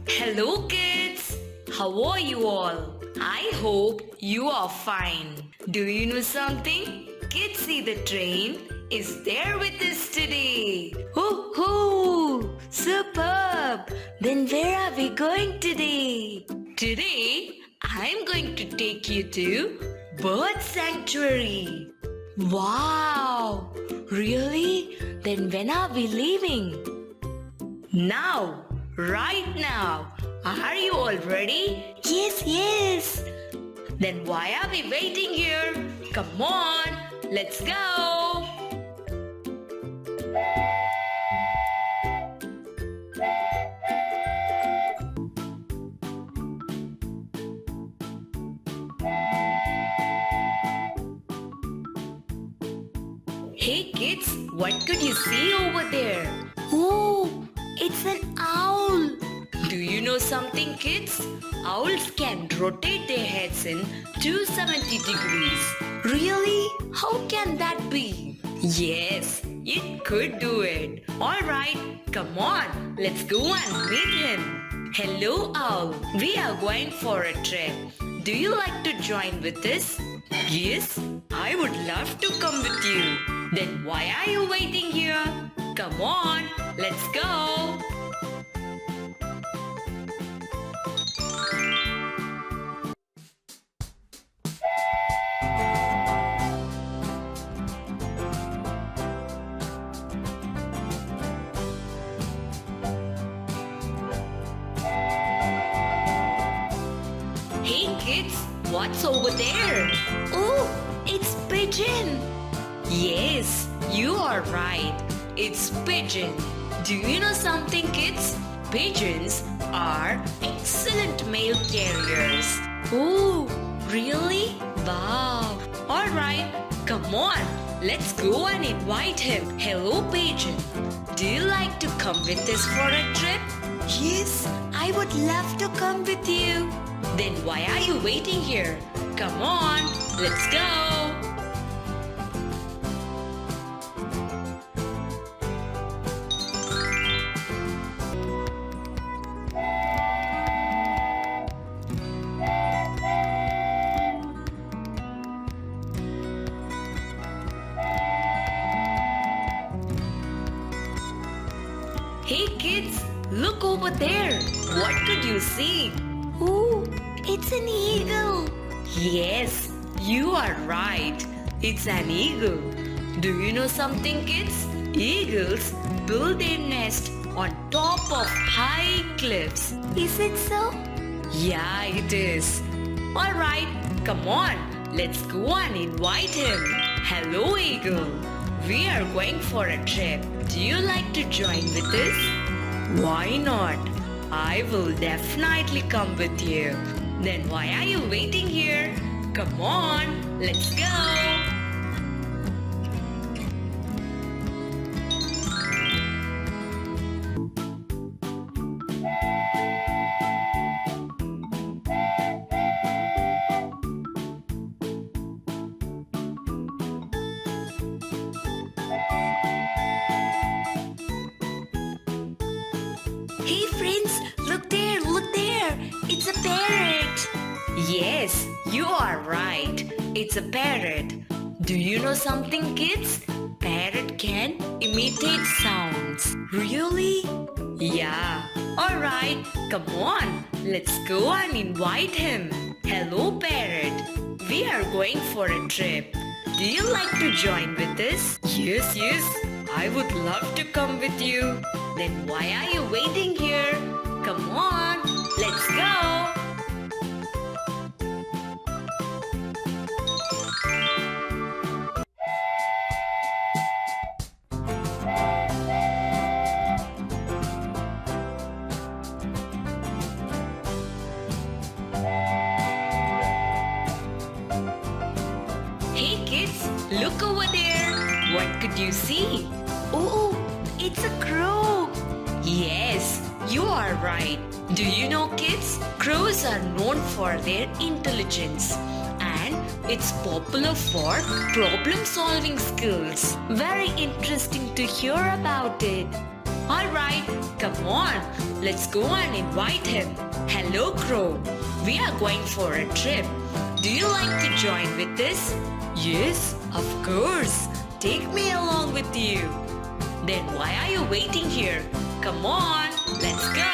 Hello kids! How are you all? I hope you are fine. Do you know something? Kids see the train is there with us today. Hoo hoo! Superb! Then where are we going today? Today I'm going to take you to Bird Sanctuary. Wow! Really? Then when are we leaving? Now! Right now. Are you all ready? Yes, yes. Then why are we waiting here? Come on, let's go. Hey kids, what could you see over there? Oh, it's an owl. Do you know something, kids? Owls can rotate their heads in 270 degrees. Really? How can that be? Yes, it could do it. Alright, come on, let's go and meet him. Hello, owl. We are going for a trip. Do you like to join with us? Yes, I would love to come with you. Then why are you waiting here? Come on, let's go. Hey kids, what's over there? Oh, it's pigeon. Yes, you are right. It's pigeon. Do you know something, kids? Pigeons are excellent mail carriers. Oh, really? Wow. Alright, come on. Let's go and invite him. Hello, pigeon. Do you like to come with us for a trip? Yes, I would love to come with you. Then why are you waiting here? Come on, let's go. Hey kids, look over there. What could you see? Oh, it's an eagle. Yes, you are right. It's an eagle. Do you know something, kids? Eagles build their nest on top of high cliffs. Is it so? Yeah, it is. Alright, come on. Let's go and invite him. Hello, eagle. We are going for a trip. Do you like to join with us? Why not? I will definitely come with you. Then why are you waiting here? Come on, let's go. Hey friends, look there, look there. It's a parrot. Yes, you are right. It's a parrot. Do you know something, kids? Parrot can imitate sounds. Really? Yeah. Alright, come on. Let's go and invite him. Hello, parrot. We are going for a trip. Do you like to join with us? Yes, yes. I would love to come with you. Then why are you waiting here? Come on, let's go. Hey kids, look over there. What could you see? Oh, it's a crow. Yes, you are right. Do you know, kids? Crows are known for their intelligence. And It's popular for problem-solving skills. Very interesting to hear about it. Alright, come on, let's go and invite him. Hello, Crow. We are going for a trip. Do you like to join with us? Yes, of course. Take me along with you. Then why are you waiting here? Come on, let's go.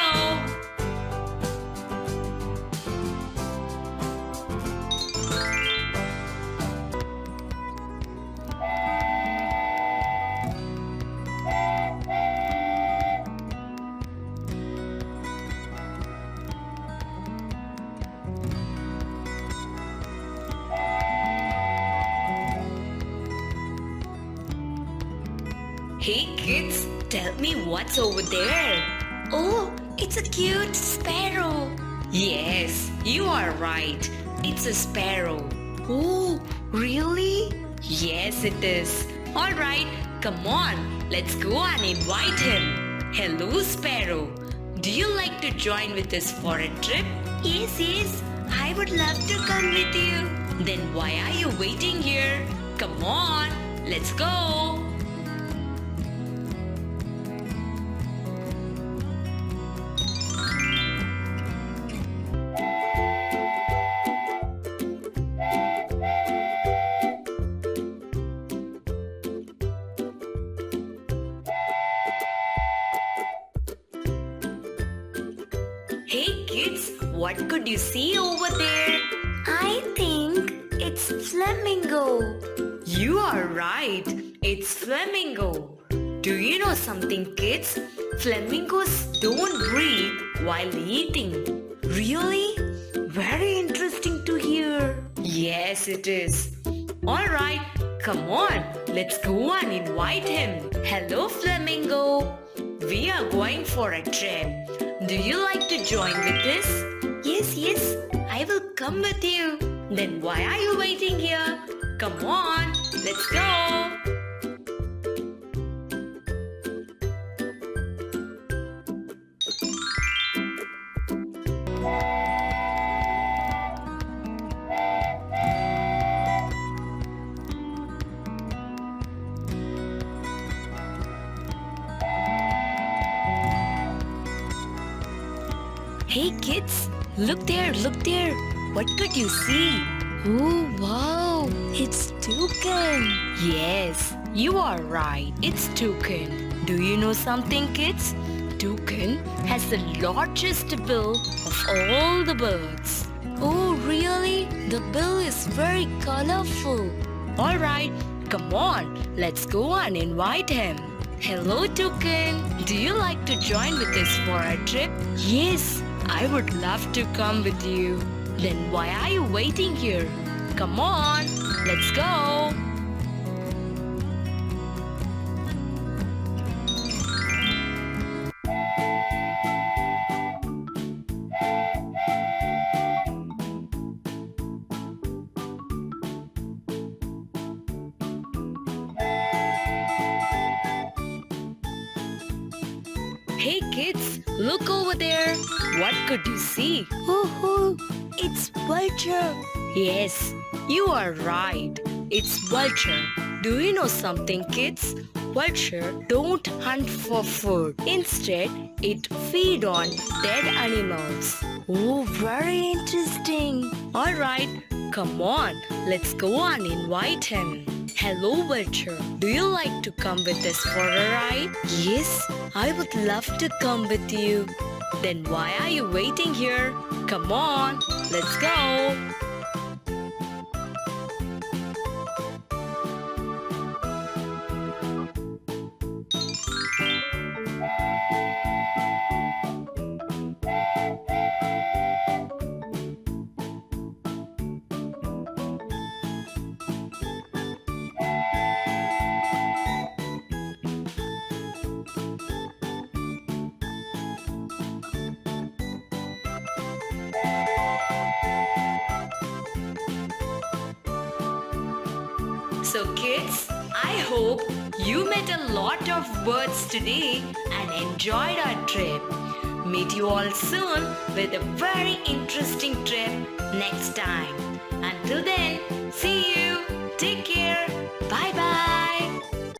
Hey kids, tell me what's over there. Oh, it's a cute sparrow. Yes, you are right. It's a sparrow. Oh, really? Yes, it is. Alright, come on. Let's go and invite him. Hello, sparrow. Do you like to join with us for a trip? Yes, I would love to come with you. Then why are you waiting here? Come on, let's go. Hey kids, what could you see over there? I think it's flamingo. You are right. It's flamingo. Do you know something, kids? Flamingos don't breathe while eating. Really? Very interesting to hear. Yes, it is. Alright, come on. Let's go and invite him. Hello, flamingo. We are going for a trip. Do you like to join with us? Yes, I will come with you. Then why are you waiting here? Come on, let's go. Hey kids, look there. What could you see? Oh wow, it's toucan. Yes, you are right, it's toucan. Do you know something, kids? Toucan has the largest bill of all the birds. Oh really? The bill is very colorful. Alright, come on, let's go and invite him. Hello toucan, do you like to join with us for a trip? Yes, I would love to come with you. Then why are you waiting here? Come on, let's go. Hey kids, look over there. What could you see? Oh, it's vulture. Yes, you are right. It's vulture. Do you know something, kids? Vulture don't hunt for food. Instead, it feed on dead animals. Oh, very interesting. Alright, come on. Let's go and invite him. Hello, vulture. Do you like to come with us for a ride? Yes, I would love to come with you. Then why are you waiting here? Come on, let's go. So kids, I hope you met a lot of birds today and enjoyed our trip. Meet you all soon with a very interesting trip next time. Until then, see you. Take care. Bye bye.